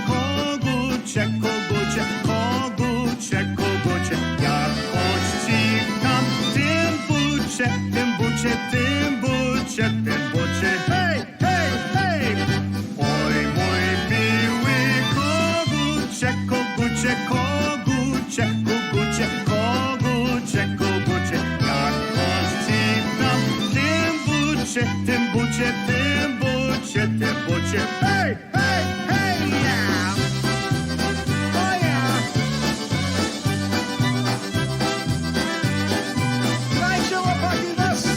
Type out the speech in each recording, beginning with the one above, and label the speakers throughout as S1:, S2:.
S1: kogucie, kogucie, kogucie, kogucie. Jakoś ci tam w tym bucie, tym bucie, tym bucie, tym bucie. Hej, hej, hej! Oj, mój miły kogucie, kogucie, kogucie, kogucie, kogucie, kogucie. Jakoś ci tam w tym bucie, tym bucie, tym bucie, tym bucie. Hej, hej, hej, yeah! Oh yeah! Dajcie łopaki na stół!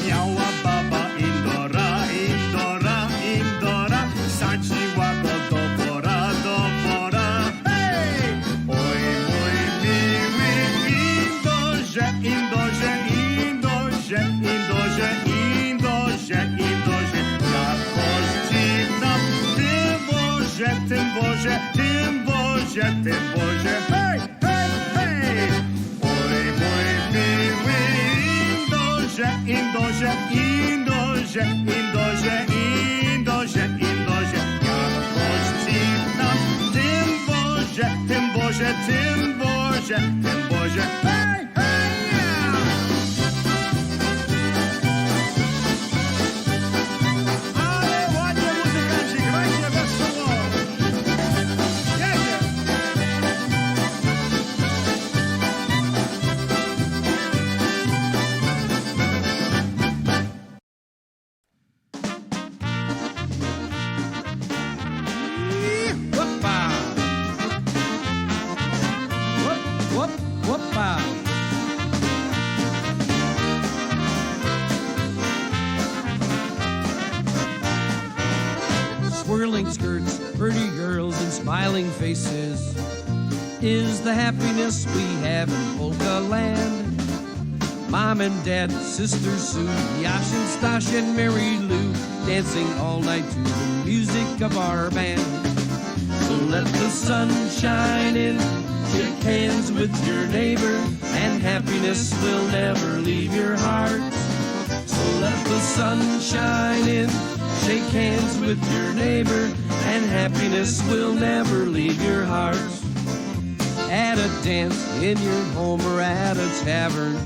S1: Miała baba Indora, Indora, Indora, sadziła go do wora, do wora. Hej! Oj, mój miły Indorze, Indorze, Indorze, Indorze, Indorze, Indorze. Jakoś ci tam w tym wozie, tym wozie, tym wozie, tym wozie. Hej, hej, hej! Oj, mój miły Indorze, Indorze, Indorze, Indorze, Indorze, Indorze. Jakoś ci tam w tym wozie, tym wozie, tym wozie, tym wozie. Hej, hej, yeah! Ale ładnie muzykanci, grajcie wesoło! Jedzie!
S2: Whoopa! Whoop, whoop, whoopa! Swirling skirts, pretty girls, and smiling faces is the happiness we have in Polka land. Mom and Dad, Sister Sue, Yash and Stash and Mary Lou, dancing all night to the music of our band. So let the sun shine in, shake hands with your neighbor, and happiness will never leave your heart. So let the sun shine in, shake hands with your neighbor, and happiness will never leave your heart. At a dance in your home or at a tavern,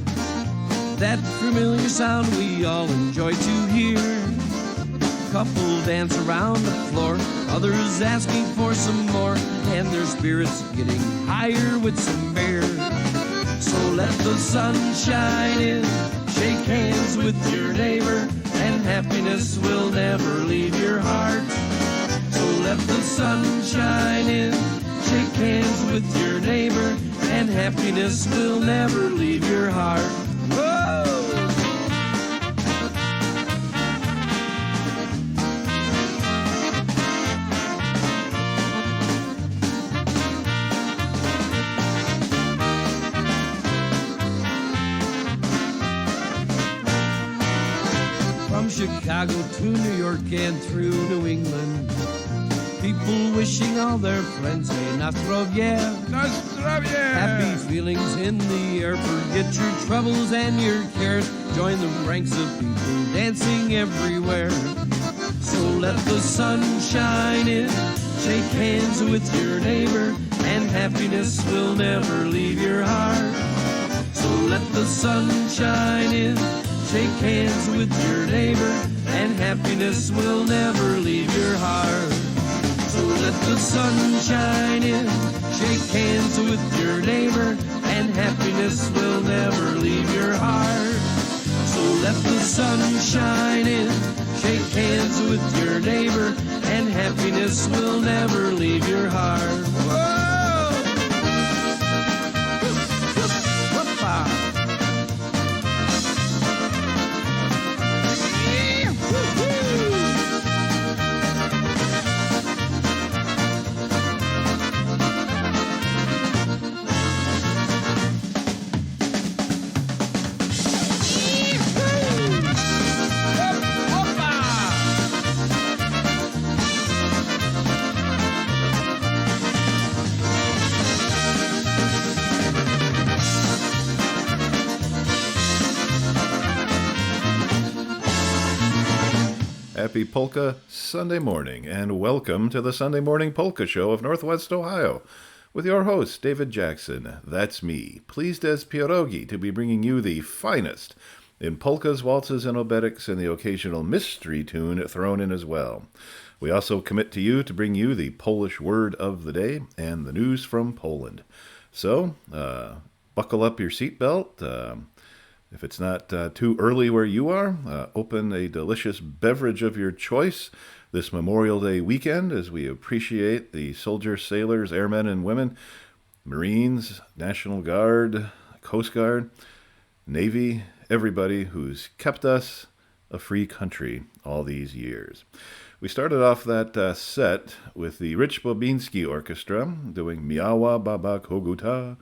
S2: that familiar sound we all enjoy to hear. Couple dance around the floor, others asking for some more, and their spirits getting higher with some beer. So let the sun shine in, shake hands with your neighbor, and happiness will never leave your heart. So let the sun shine in, shake hands with your neighbor, and happiness will never leave your heart. Whoa! From Chicago to New York and through New England, people wishing all their friends a Nastrovie. Happy feelings in the air, forget your troubles and your cares. Join the ranks of people dancing everywhere. So let the sun shine in, shake hands with your neighbor, and happiness will never leave your heart. So let the sun shine in, shake hands with your neighbor, and happiness will never leave your heart. So let the sun shine in, shake hands with your neighbor, and happiness will never leave your heart. So let the sun shine in, shake hands with your neighbor, and happiness will never leave your heart. Whoa! Whoop-a!
S3: Happy Polka Sunday morning, and welcome to the Sunday Morning Polka Show of Northwest Ohio, with your host, David Jackson. That's me, pleased as pierogi to be bringing you the finest in polkas, waltzes, and obetics, and the occasional mystery tune thrown in as well. We also commit to you to bring you the Polish word of the day and the news from Poland. So, buckle up your seatbelt. If it's not too early where you are, open a delicious beverage of your choice this Memorial Day weekend as we appreciate the soldiers, sailors, airmen and women, Marines, National Guard, Coast Guard, Navy, everybody who's kept us a free country all these years. We started off that set with the Rich Bobinski Orchestra doing Miała Baba Koguta,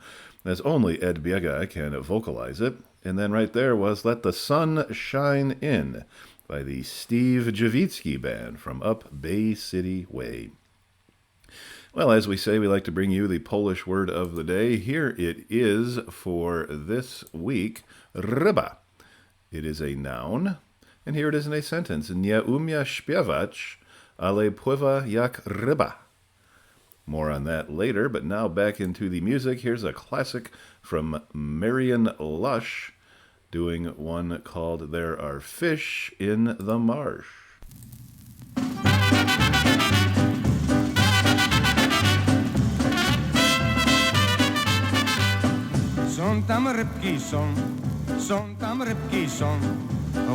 S3: as only Ed Biega can vocalize it. And then right there was Let the Sun Shine In by the Steve Javitsky Band from up Bay City Way. Well, as we say, we like to bring you the Polish word of the day. Here it is for this week, ryba. It is a noun, and here it is in a sentence. Nie umie śpiewać, ale pływa jak ryba. More on that later, but now back into the music. Here's a classic from Marion Lush doing one called There Are Fish in the Marsh.
S4: Są tam rybki, są tam rybki,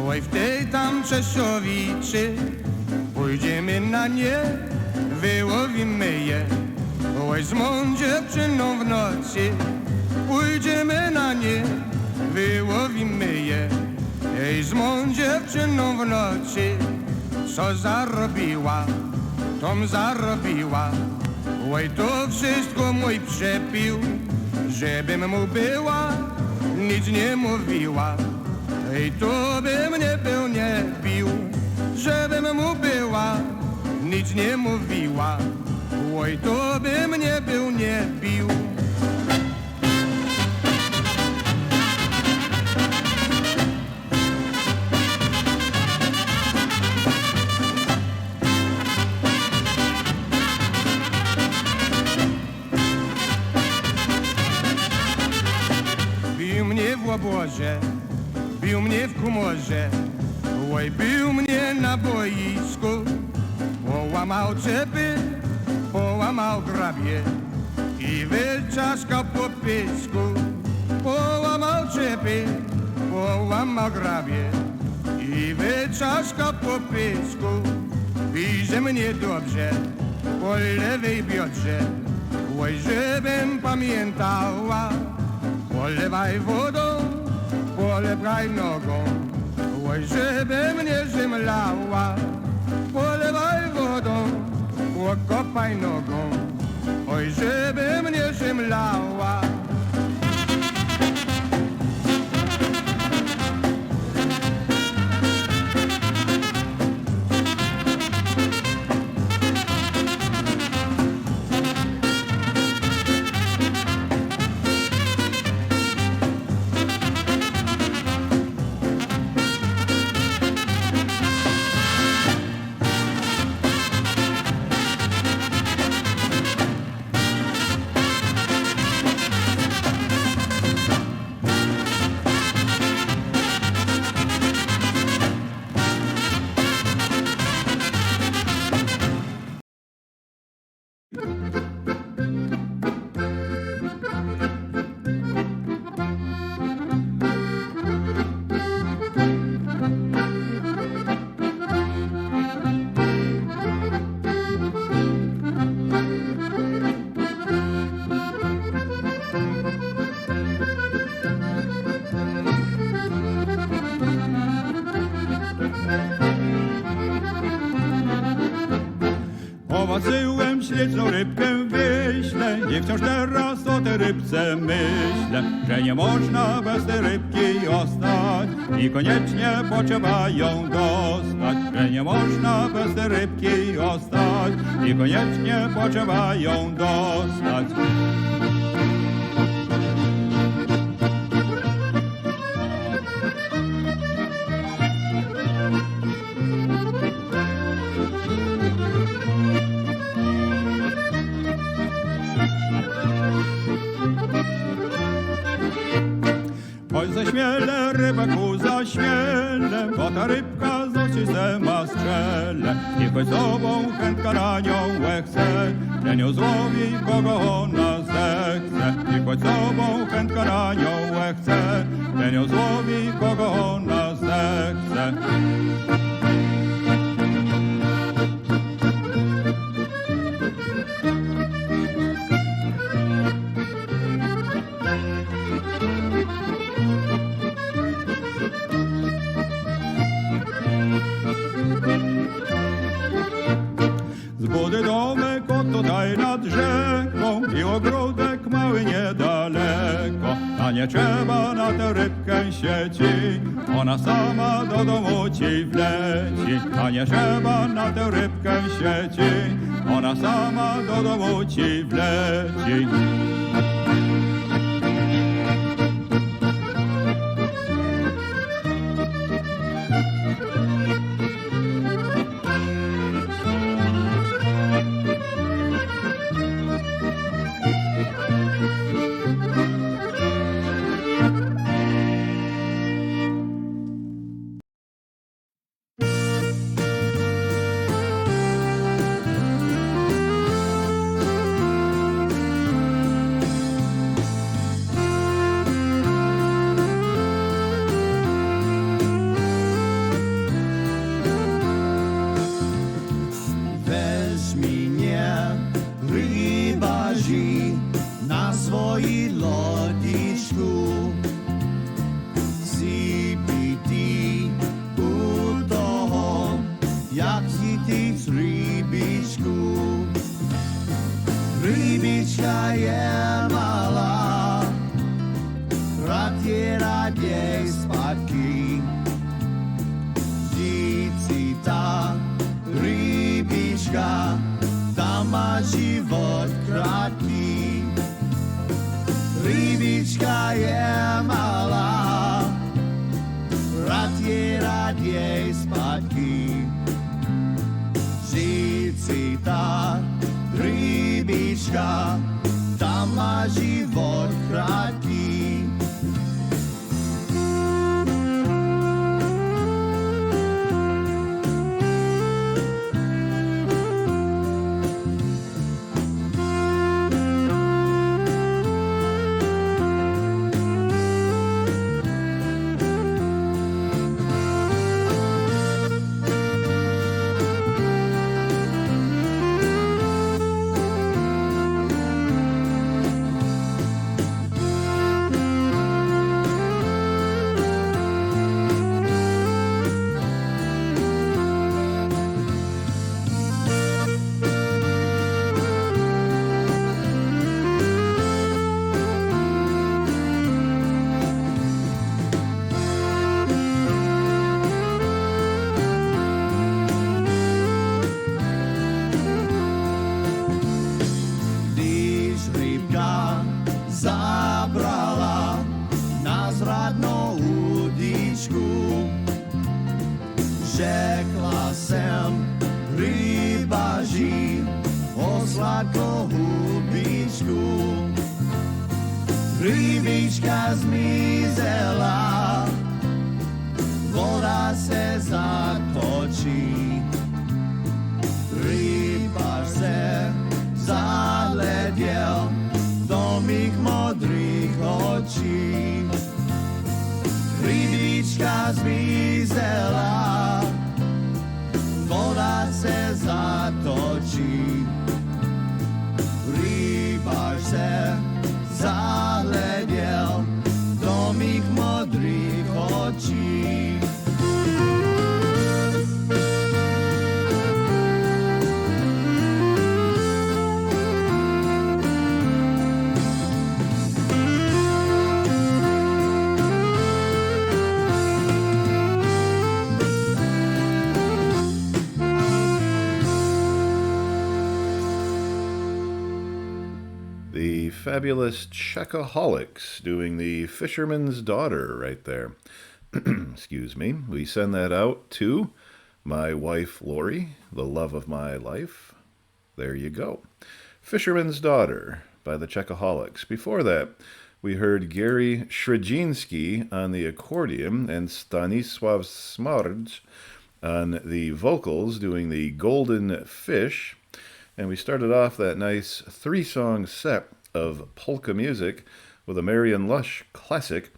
S4: oj w tej tam Czeszowicy. Pójdziemy na nie, wyłowimy je, oj z mą dziewczyną w nocy. Pójdziemy na nie, wyłowimy je, ej z mą dziewczyną w nocy. Co zarobiła, tom zarobiła, oj to wszystko mój przepił. Żebym mu była, nic nie mówiła, ej to bym nie był, nie pił. Żebym mu była, nic nie mówiła, oj to bym nie był, nie pił. Bił mnie w obozie, bił mnie w komorze, oj bił mnie na boisku. Połamał czepy, połamał grabie i wyczaskał po pysku. Połamał czepy, połamał grabie i wyczaskał po pysku. Bierze mnie dobrze po lewej biodrze, oj żebym pamiętała. Polewaj wodą, polewaj nogą, oj żeby mnie zemlała. Polewaj wodą, pokopaj nogą, oj żeby mnie zemlała.
S1: Położyłem śliczną rybkę w wieśle i wciąż teraz o tej rybce myślę, że nie można bez tej rybki ostać i koniecznie potrzeba ją dostać, że nie można bez tej rybki ostać i koniecznie potrzeba ją dostać. śmiele, rybaku za śmiele, bo ta rybka z oczy se ma strzele. I choć sobą chętka na nią chce, że nią złowi, kogo ona zechce. I choć sobą chętka na nią chce, że nią złowi, kogo ona zechce. Z budy domek od tutaj nad rzeką i ogródek mały niedaleko. A nie trzeba na tę rybkę sieci, ona sama do domu ci wleci. A nie trzeba na tę rybkę sieci, ona sama do domu ci wleci.
S5: Na swojej lodiczku sipiti u toho, jak siti z rybiczku. Rybiczka je mala, rad je radziej spadki. Dzieci ta rybiczka, ta ma život krátký. Rybička je malá, rad jej spadky. Žiť si tá rybička, tá má život krátký. Zabrala na zradnou udičku, řekla jsem rybaži o sladkou hubičku. Rybička zmizela, voda se zatočí. Rybař se zahleděl do mých modrých očí. Rybička zmizela, voda se zatočí. Rybař se zahleděl do mých modrých očí.
S3: The fabulous Checkaholics doing the Fisherman's Daughter right there. Excuse me. We send that out to my wife, Lori, the love of my life. There you go. Fisherman's Daughter by the Checkaholics. Before that, We heard Gary Shredzynski on the accordion and Stanisław Smardz on the vocals doing the Golden Fish. And we started off that nice 3-song set of polka music with a Marion Lush classic,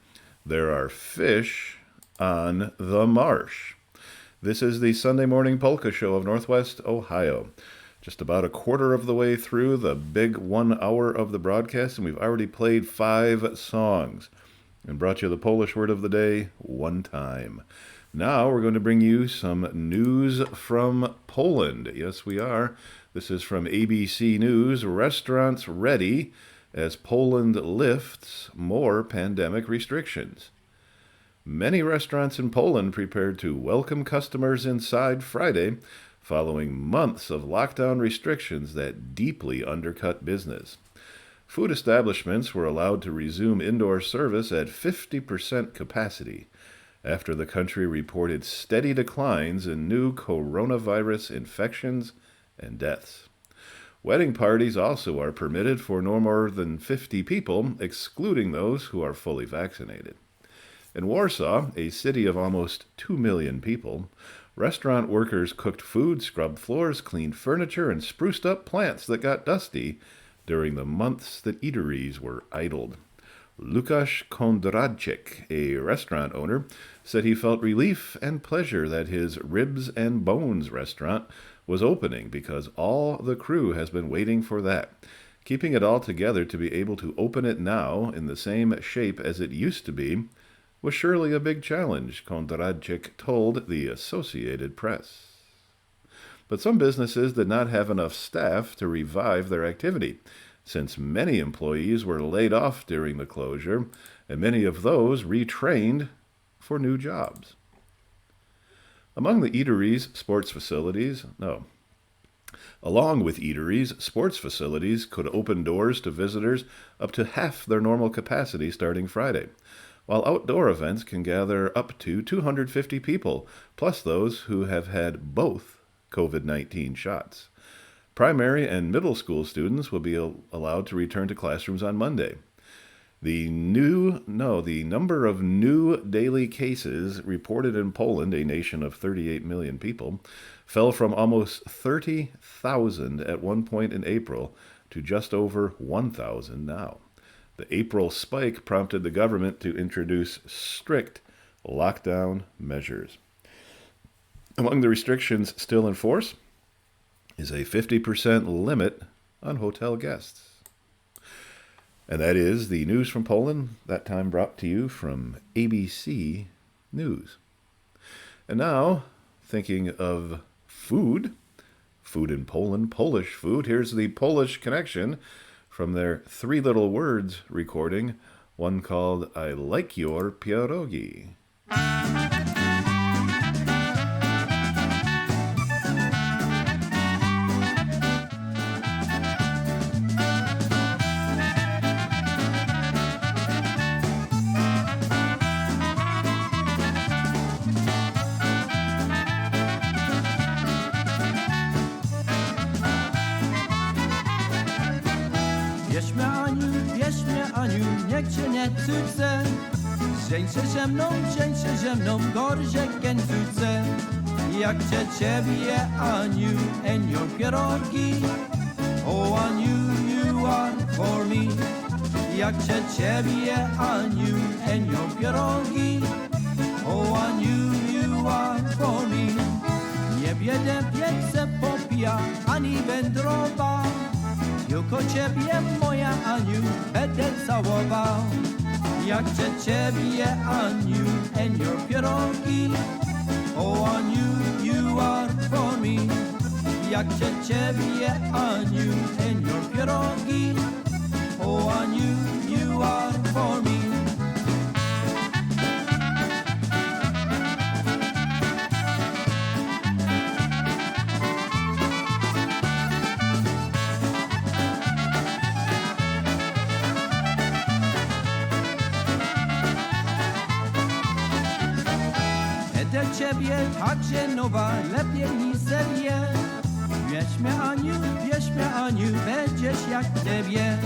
S3: There Are Fish on the Marsh. This is the Sunday Morning Polka Show of Northwest Ohio. Just about a quarter of the way through the big 1 hour of the broadcast, and we've already played 5 songs and brought you the Polish word of the day one time. Now we're going to bring you some news from Poland. Yes, we are. This is from ABC News. Restaurants ready as Poland lifts more pandemic restrictions. Many restaurants in Poland prepared to welcome customers inside Friday, following months of lockdown restrictions that deeply undercut business. Food establishments were allowed to resume indoor service at 50% capacity after the country reported steady declines in new coronavirus infections and deaths. Wedding parties also are permitted for no more than 50 people, excluding those who are fully vaccinated. In Warsaw, a city of almost 2 million people, restaurant workers cooked food, scrubbed floors, cleaned furniture, and spruced up plants that got dusty during the months that eateries were idled. Lukasz Kondratczyk, a restaurant owner, said he felt relief and pleasure that his Ribs and Bones restaurant was opening because all the crew has been waiting for that. Keeping it all together to be able to open it now in the same shape as it used to be was surely a big challenge, Kondratczyk told the Associated Press. But some businesses did not have enough staff to revive their activity, since many employees were laid off during the closure, and many of those retrained for new jobs. Along with eateries, sports facilities could open doors to visitors up to half their normal capacity starting Friday, while outdoor events can gather up to 250 people, plus those who have had both COVID-19 shots. Primary and middle school students will be allowed to return to classrooms on Monday. The number of new daily cases reported in Poland, a nation of 38 million people, fell from almost 30,000 at one point in April to just over 1,000 now. The April spike prompted the government to introduce strict lockdown measures. Among the restrictions still in force is a 50% limit on hotel guests. And that is the news from Poland, that time brought to you from ABC News. And now, thinking of food in Poland, Polish food, here's the Polish connection from their Three Little Words recording, one called I Like Your Pierogi.
S5: Wierz mnie, Aniu, niech cię nie cudzę. Żeńcie ze mną, gorzie kęcuce. Jak ciebie, Aniu, and your pierogi. Oh, Aniu, you are for me. Jak ciebie, Aniu, and your pierogi. Oh, Aniu, you are for me. Nie biedę piece popija, ani wędrowa. Tylko ciebie, moja Aniu, będę całował. Jak ciebie, Aniu, and your pierogi. Oh, Aniu, you are for me. Jak ciebie, Aniu, and your pierogi. Oh, Aniu, you are for me. Ciebie także nowa, lepiej niż sobie. Wierz mnie, Aniu, będziesz jak ciebie.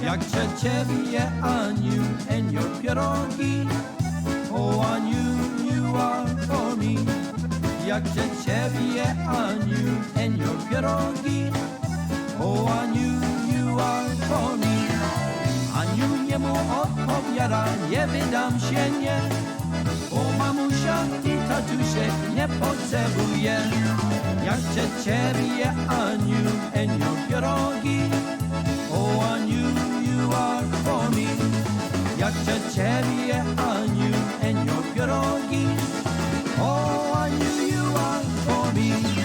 S5: jak chcę ciebie, Aniu, and your pierogi. Oh, Aniu, you are for me. Jak chcę ciebie, Aniu, and your pierogi. Oh, Aniu, you are for me. Aniu nie mu odpowiada, nie wydam się, nie. Bo mamusia i tatusiek nie potrzebuje. Jak chcę ciebie, Aniu, and your pierogi. Oh, Aniu, you are for me. Jak chcę ciebie, Aniu, and your pierogi. Oh, Aniu, you are for me.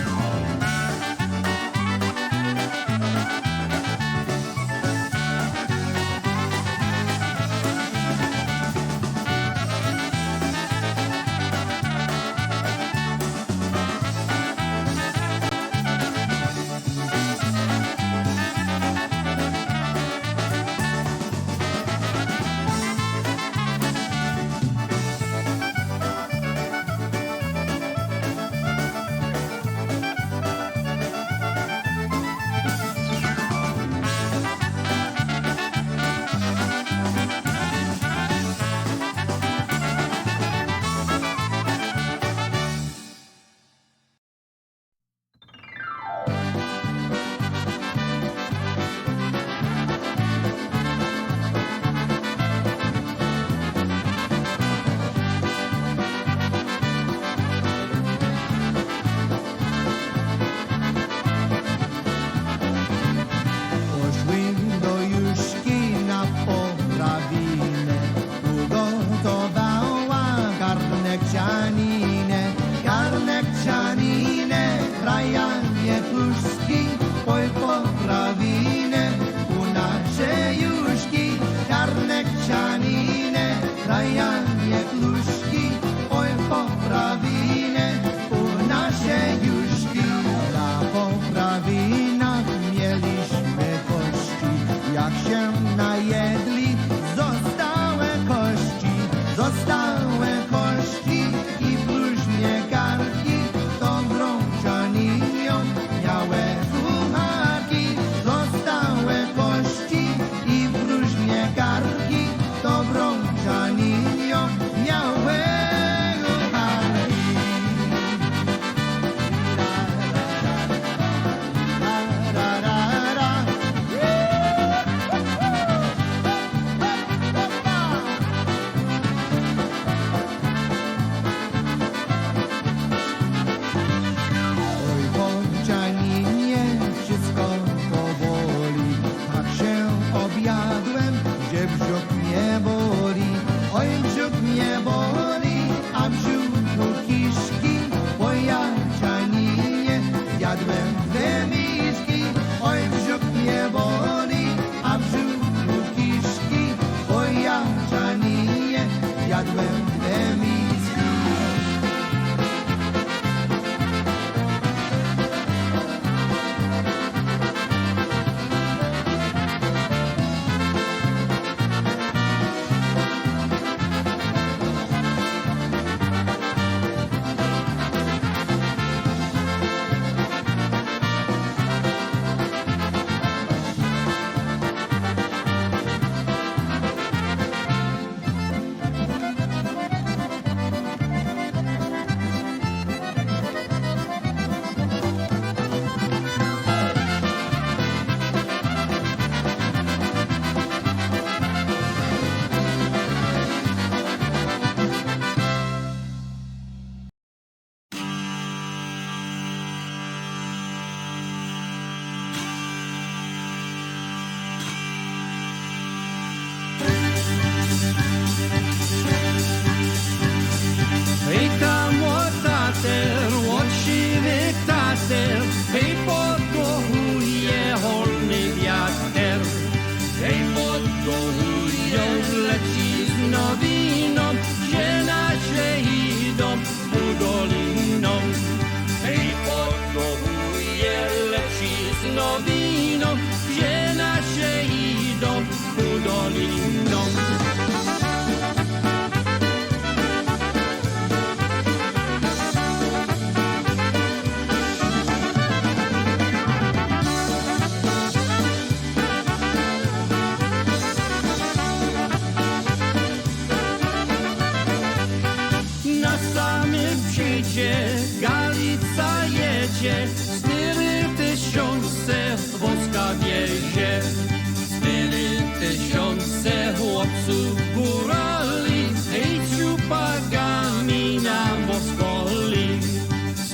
S5: chłopcu górali, hej, ciupagami na Moskoli.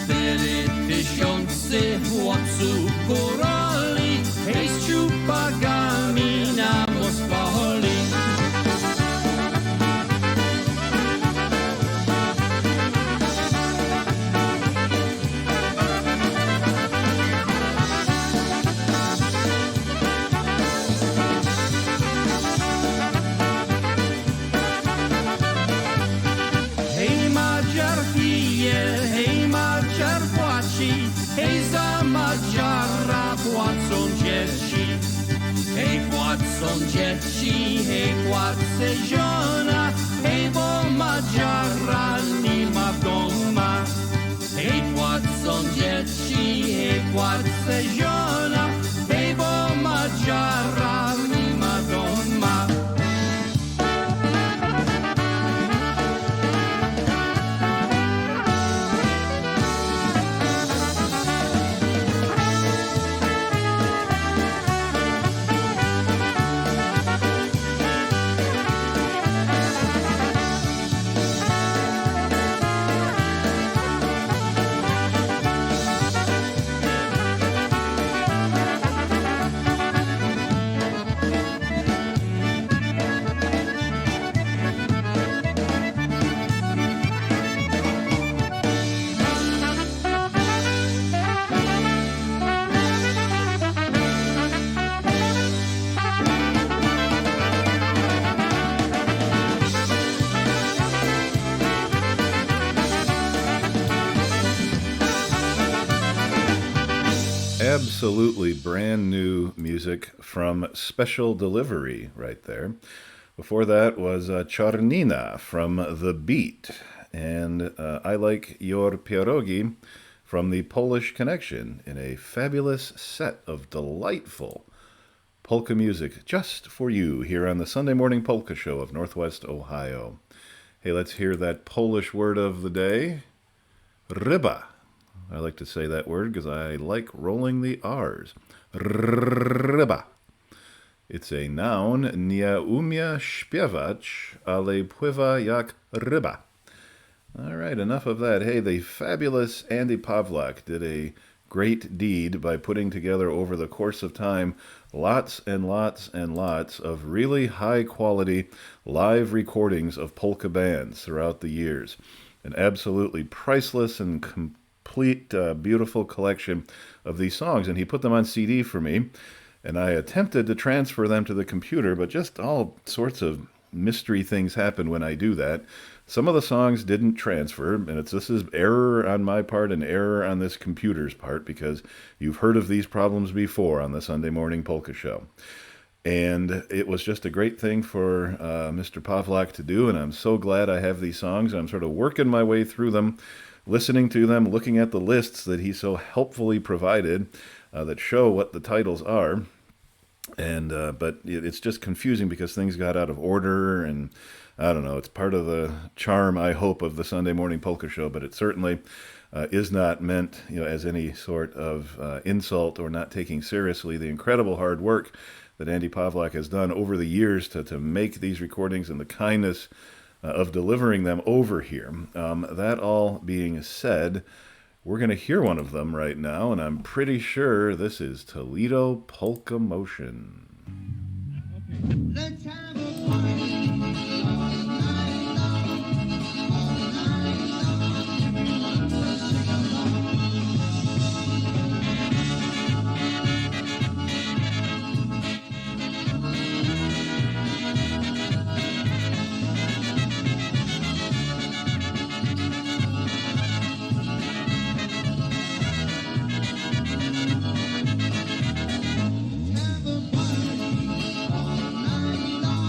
S5: 4000 chłopców górali, hej, z ciupagami na Moskoli. Hej, Madziar pije, hej, Madziar płaci, hej, za Madziara płacą dzieci. Hej, płacą dzieci, hej, płacę żona, hej, bo Madziara nie ma w doma. Hej, płacą dzieci, hej, płacę żona, hej, bo Madziara nie ma w doma.
S3: Absolutely brand new music from Special Delivery right there. Before that was Czarnina from The Beat, and I Like Your Pierogi from the Polish Connection in a fabulous set of delightful polka music just for you here on the Sunday Morning Polka Show of Northwest Ohio. Hey, let's hear that Polish word of the day, ryba. I like to say that word because I like rolling the R's. Ryba. It's a noun. Nie umie śpiewać, ale pływa jak ryba. All right, enough of that. Hey, the fabulous Andy Pawlak did a great deed by putting together over the course of time lots and lots and lots of really high-quality live recordings of polka bands throughout the years. An absolutely priceless and complete, beautiful collection of these songs, and he put them on CD for me, and I attempted to transfer them to the computer, but just all sorts of mystery things happen when I do that. Some of the songs didn't transfer, and this is error on my part and error on this computer's part, because you've heard of these problems before on the Sunday Morning Polka Show. And it was just a great thing for Mr. Pawlak to do, and I'm so glad I have these songs. I'm sort of working my way through them, listening to them, looking at the lists that he so helpfully provided that show what the titles are. And but it's just confusing because things got out of order, and I don't know, it's part of the charm, I hope, of the Sunday Morning Polka Show, but it certainly is not meant, as any sort of insult or not taking seriously the incredible hard work that Andy Pawlak has done over the years to make these recordings and the kindness of delivering them over here. That all being said, we're going to hear one of them right now, and I'm pretty sure this is Toledo Polka Motion.
S6: Let's have a party all night long, all night long. Everyone will sing along. Have a party all night long.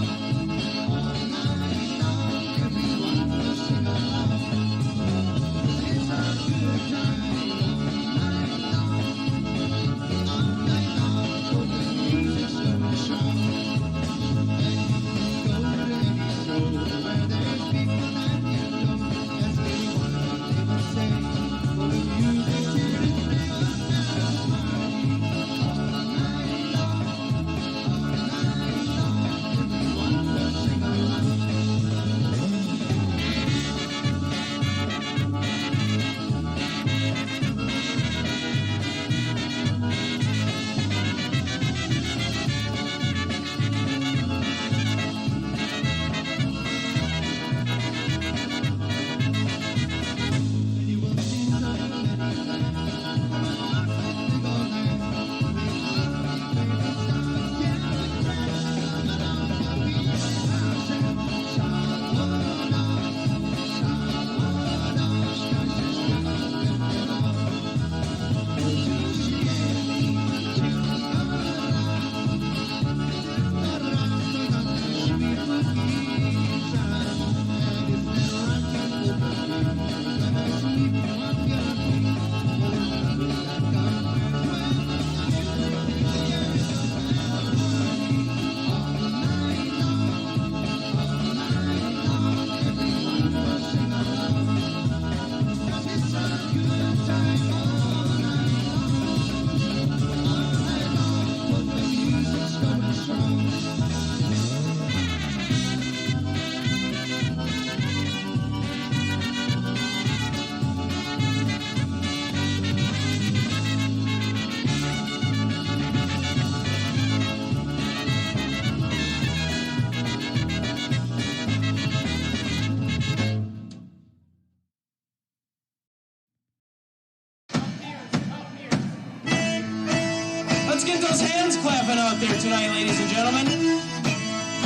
S7: out there tonight, ladies and gentlemen.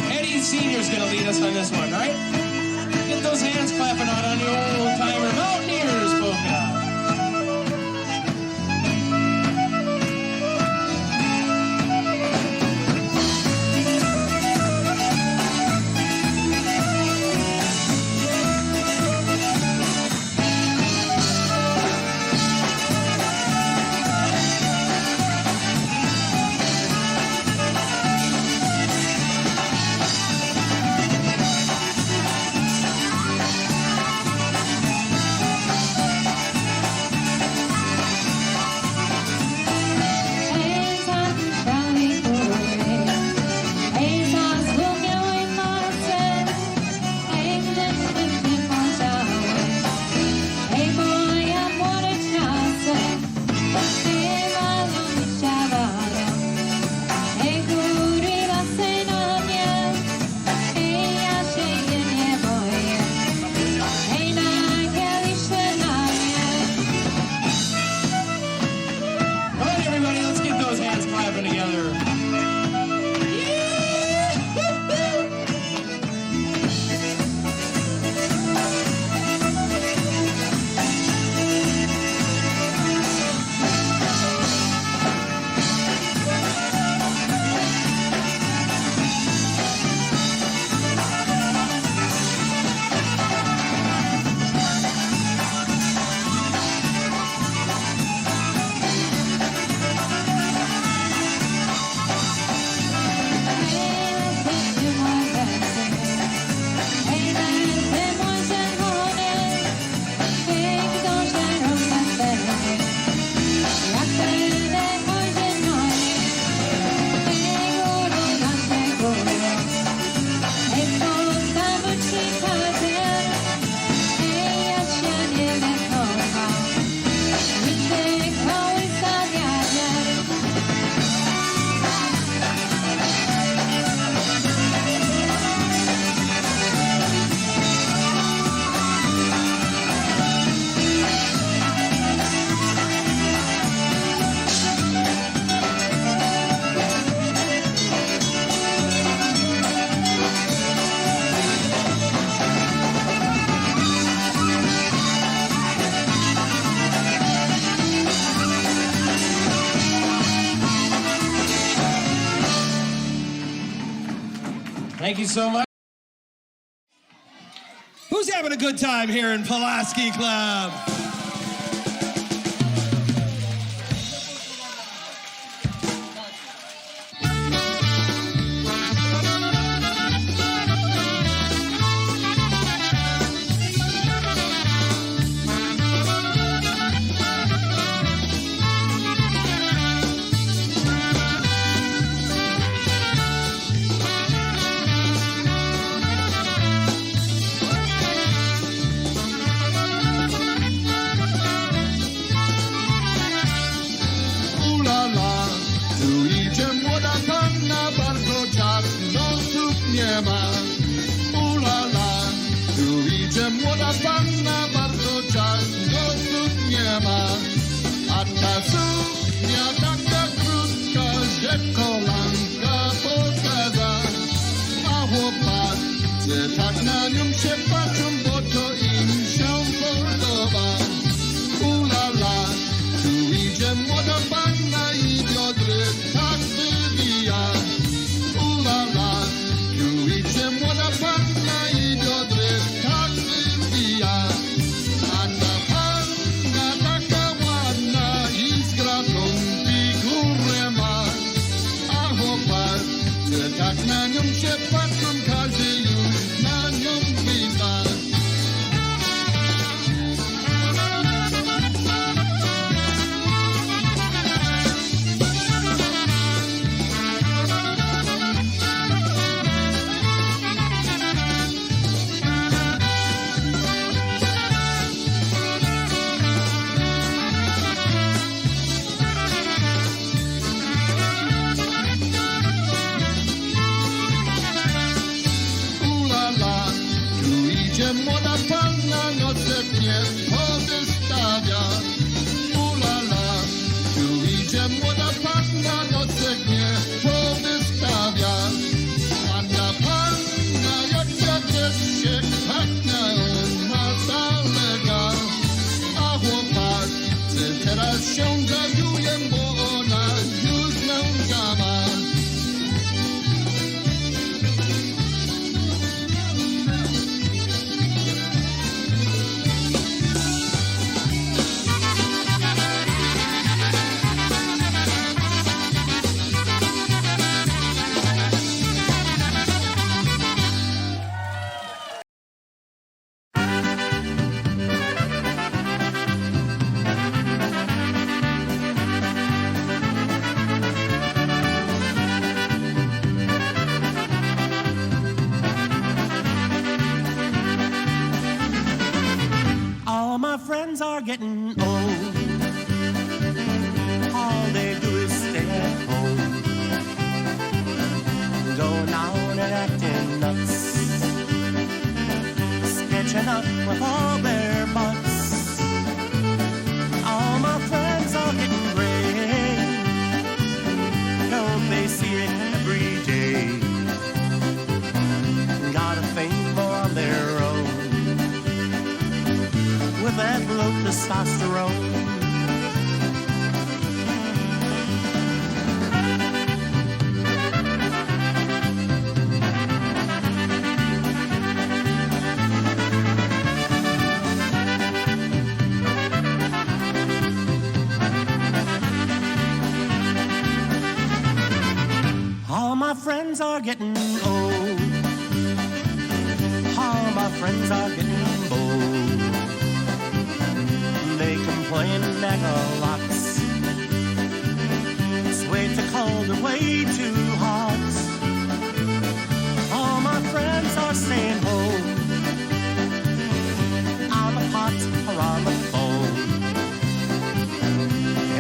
S7: Eddie Sr.'s going to lead us on this one, all right? Get those hands clapping out on the old-timer Mountaineers polka. Thank you so much. Who's having a good time here in Pulaski Club?
S8: Nie ma, ulala, tu idzie młoda panna, bardzo ciasno tu nie ma, a ta suknia taka krótka, że kolanka pokaza, a chłopacy tak na nią się patrzą, bo to im się podoba. Ulala, tu idzie młoda panna i biodry tak wywija. Ulala, tu idzie młoda panna i biodry tak wywija. A ta panna taka ładna i z gratą figurę ma. A chłopacy tak na nią się patrzą, każdy już na nią wita. Gdzie młoda panna nocek nie powystawia. Ulala, tu idzie młoda panna nocek nie powystawia.
S9: with all their butts. All my friends are getting gray. Don't they see it every day? Got a thing more on their own with that low testosterone. All my friends are getting old. All my friends are getting bold. They complain and nag a lot. It's way too cold and way too hot. All my friends are staying home, on the pot or on the phone.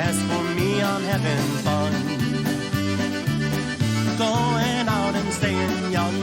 S9: As for me, I'm having fun, going out and staying young.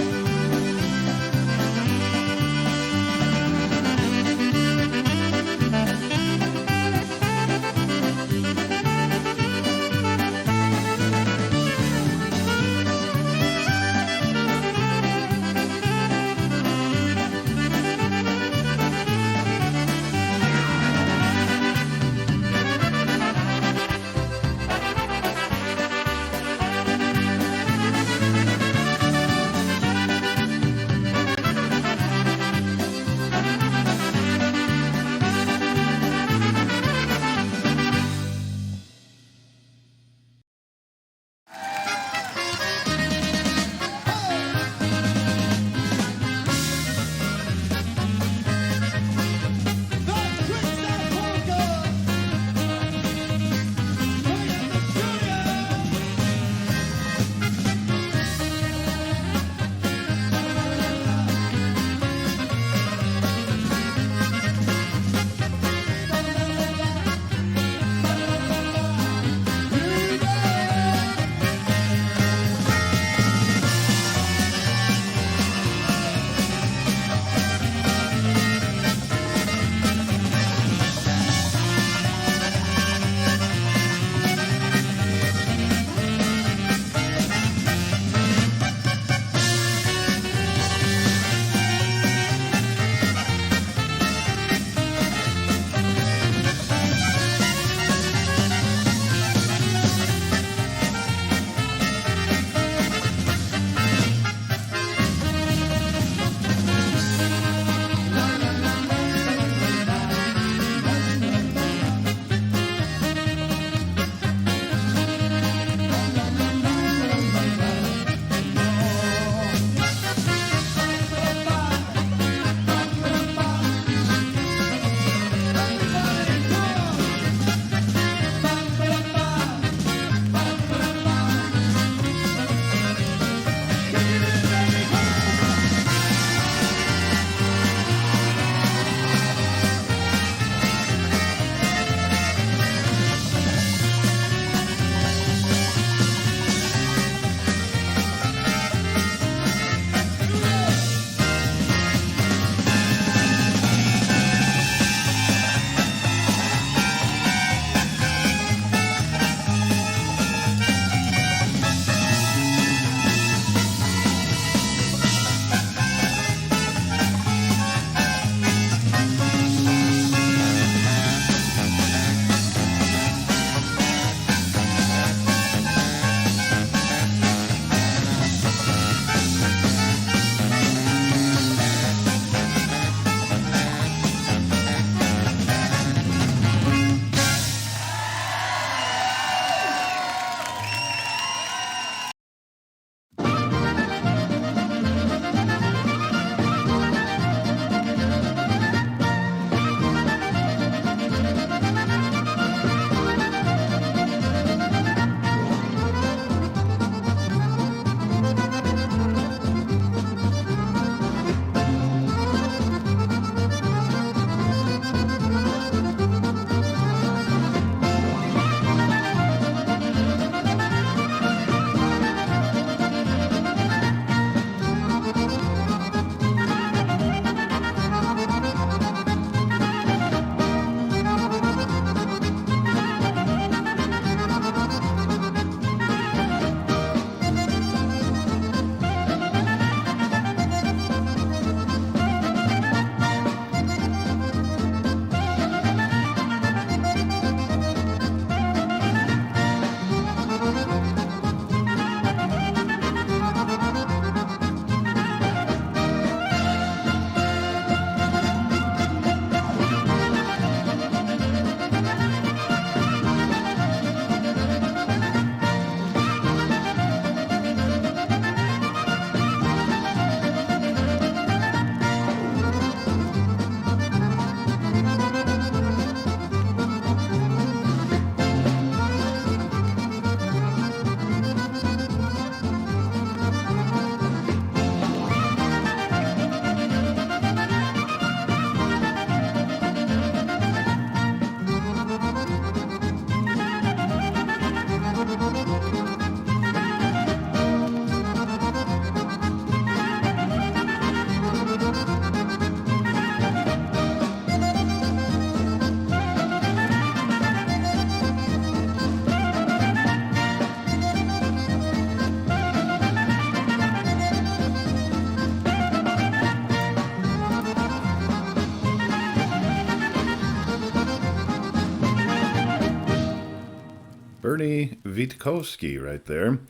S3: Ernie Witkowski right there,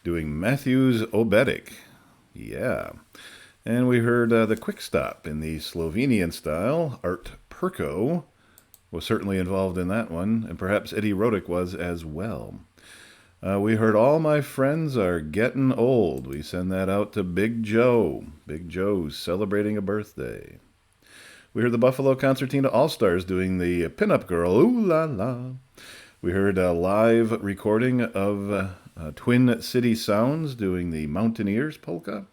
S3: doing Matthew's Obetic. Yeah. And we heard the Quick Stop in the Slovenian style. Art Perko was certainly involved in that one, and perhaps Eddie Rodick was as well. We heard All My Friends Are Getting Old. We send that out to Big Joe. Big Joe's celebrating a birthday. We heard the Buffalo Concertina All-Stars doing the Pinup Girl, Ooh La La. We heard a live recording of Twin City Sounds doing the Mountaineers Polka.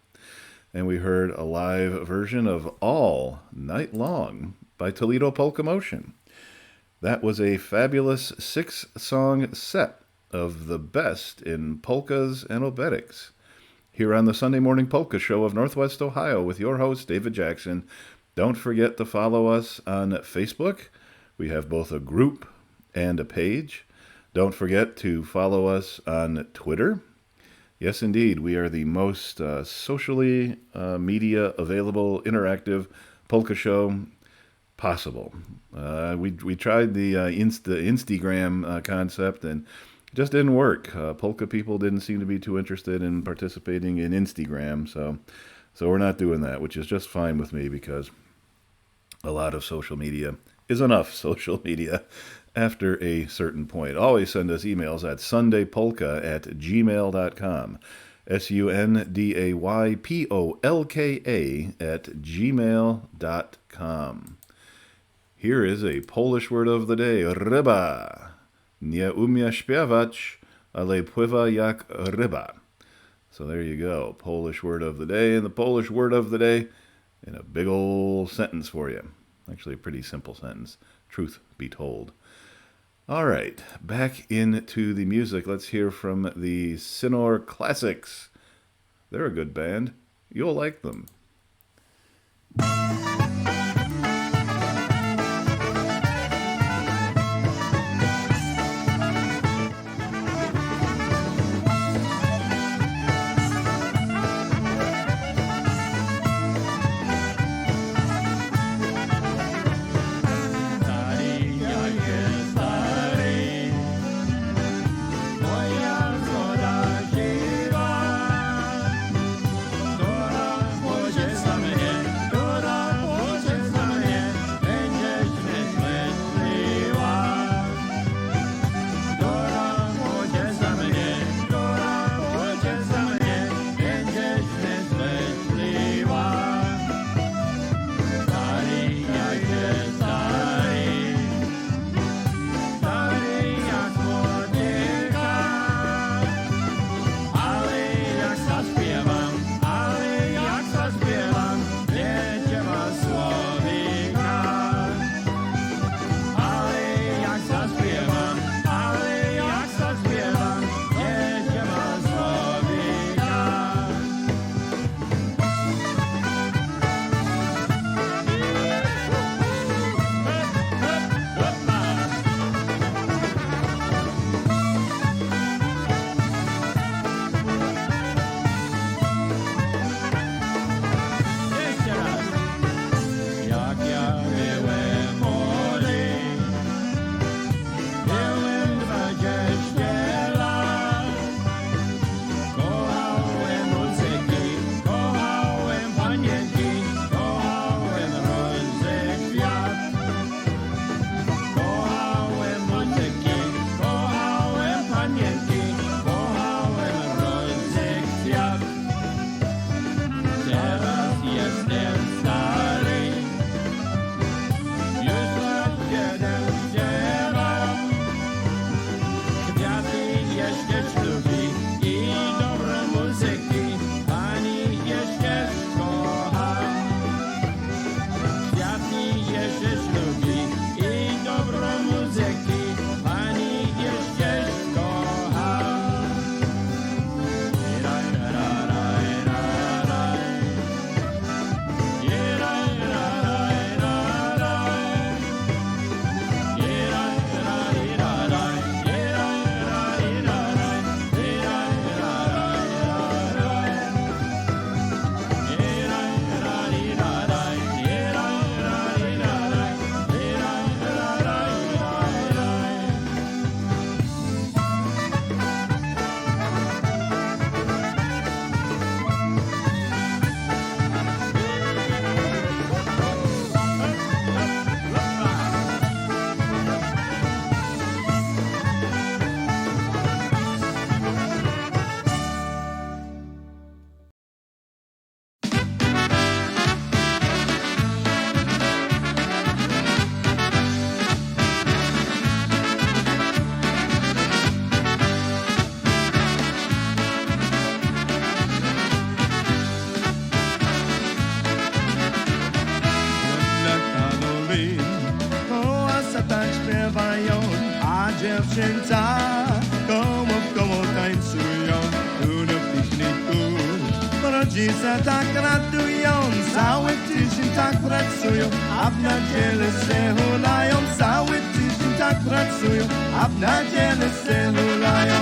S3: And we heard a live version of All Night Long by Toledo Polka Motion. That was a fabulous 6-song set of the best in polkas and obetics here on the Sunday Morning Polka Show of Northwest Ohio with your host, David Jackson. Don't forget to follow us on Facebook. We have both a group and a page. Don't forget to follow us on Twitter. Yes, indeed, we are the most socially media available interactive polka show possible. We tried the Instagram concept and it just didn't work. Polka people didn't seem to be too interested in participating in Instagram, so we're not doing that, which is just fine with me because a lot of social media is enough social media after a certain point. Always send us emails at sundaypolka@gmail.com. sundaypolka@gmail.com. Here is a Polish word of the day, ryba. Nie umie śpiewać, ale pływa jak ryba. So there you go, Polish word of the day, and the Polish word of the day in a big old sentence for you. Actually, a pretty simple sentence, truth be told. All right, back into the music. Let's hear from the Sinor Classics. They're a good band. You'll like them.
S4: Która dziewczęta, koło tańcują tu na pikniku. Rodzice tak radują, cały tydzień tak pracują, a w niedzielę se hulają. Cały tydzień tak pracują, a w niedzielę se hulają.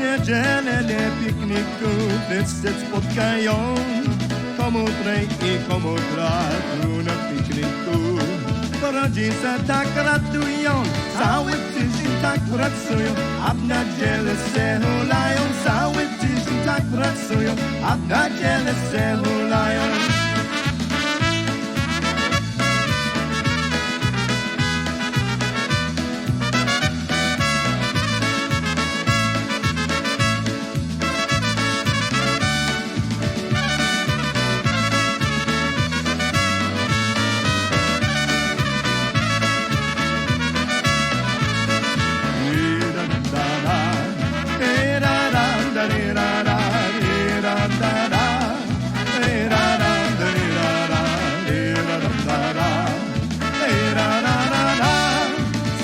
S4: Niedzielę pikniku, wszyscy spotkają. Komu trej i komu tu na pikniku. Rodzice tak radują, cały tydzień tak pracują, a w niedzielę se hulają. Cały tydzień tak pracują, a w niedzielę se hulają.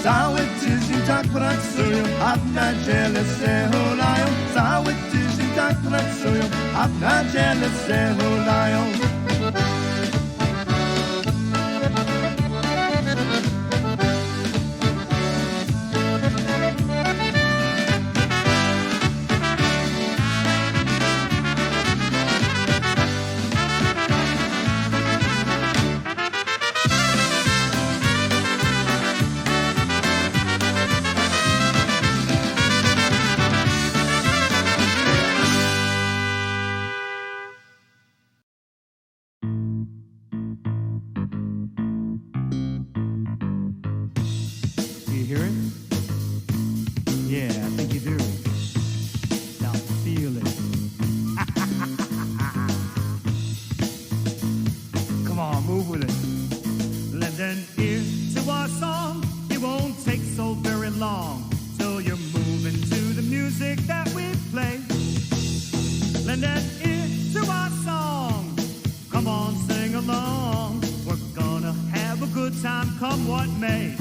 S4: Cały tydzień tak pracują, a w niedzielę se hulają. Cały tydzień tak pracują, a w niedzielę se hulają.
S5: You hear it? Yeah, I think you do. Now feel it. Come on, move with it. Lend an ear to our song. It won't take so very long till you're moving to the music that we play. Lend an ear to our song. Come on, sing along. We're gonna have a good time, come what may.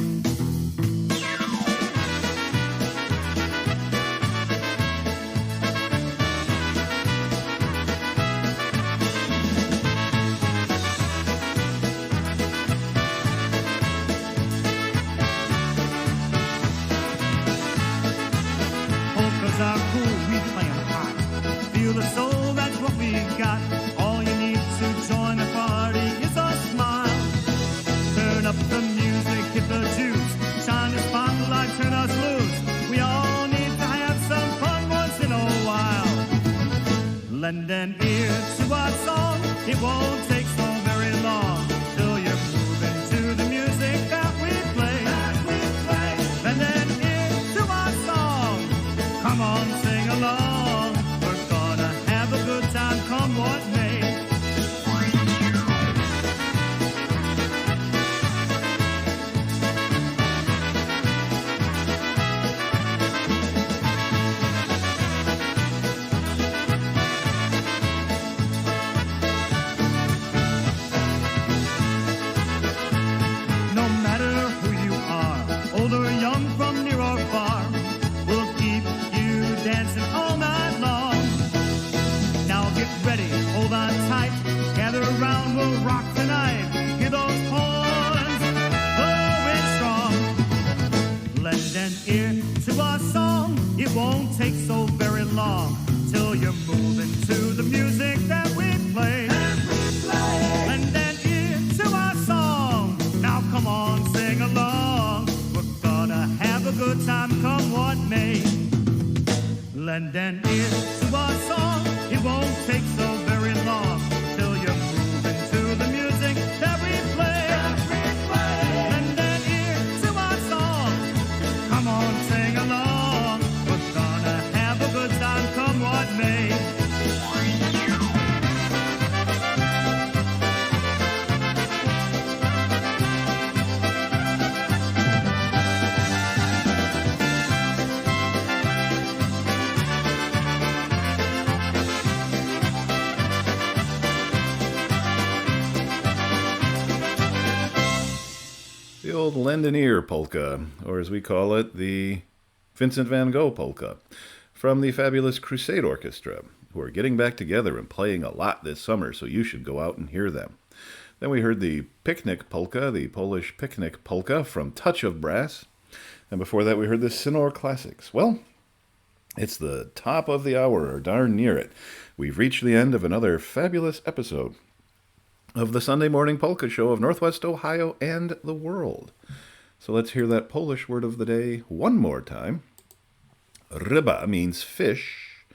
S5: Polkas are cool, we play 'em hot. Feel the soul, that's what we got. All you need to join the party is a smile. Turn up the music, hit the juice. Shine the spotlight, turn us loose. We all need to have some fun once in a while. Lend an ear to our song. It won't take so very long till you're moving to the music that we play. Lend an ear to our song. Come on, sing along. We're gonna have a good time, come what may. No matter who you are, old or young, from near or far, we'll keep you dancing all night long. Now get ready, hold on tight, gather around, we'll rock tonight. Hear those horns blowing strong. Lend an ear to our song. It won't take so very long till you're moving to the music that we play. Lend an ear to our song. Now come on, sing along. We're gonna have a good time, come what may. Lend an ear to our song. It won't take so very long till you're moving to the music that we play. Lend an ear to our song. Come on, sing along. We're gonna have a good time, come what may.
S3: old lend an ear polka, or as we call it, the Vincent van Gogh polka, from the fabulous Crusade Orchestra, who are getting back together and playing a lot this summer, so you should go out and hear them. Then we heard the Picnic Polka, the Polish Picnic Polka from Touch of Brass. And before that we heard the Sinor Classics. Well, it's the top of the hour, or darn near it. We've reached the end of another fabulous episode of the Sunday Morning Polka Show of Northwest Ohio and the world. So let's hear that Polish word of the day one more time. Ryba means fish,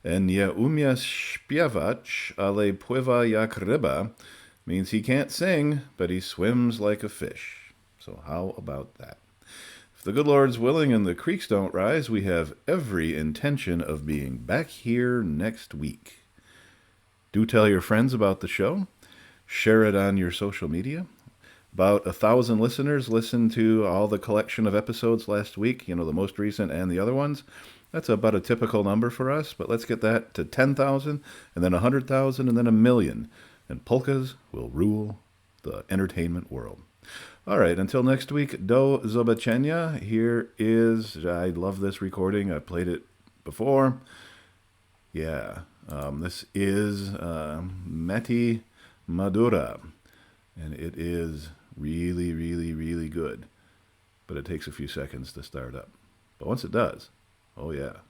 S3: and nie umie śpiewać, ale pływa jak ryba means he can't sing, but he swims like a fish. So how about that? If the good Lord's willing and the creeks don't rise, we have every intention of being back here next week. Do tell your friends about the show. Share it on your social media. About 1,000 listeners listened to all the collection of episodes last week, the most recent and the other ones. That's about a typical number for us, but let's get that to 10,000, and then 100,000, and then 1,000,000. And polkas will rule the entertainment world. All right, until next week, do zobaczenia. Here is, I love this recording. I played it before. Yeah, this is Meti Madura, and it is really, really, really good. But it takes a few seconds to start up. But once it does, oh yeah.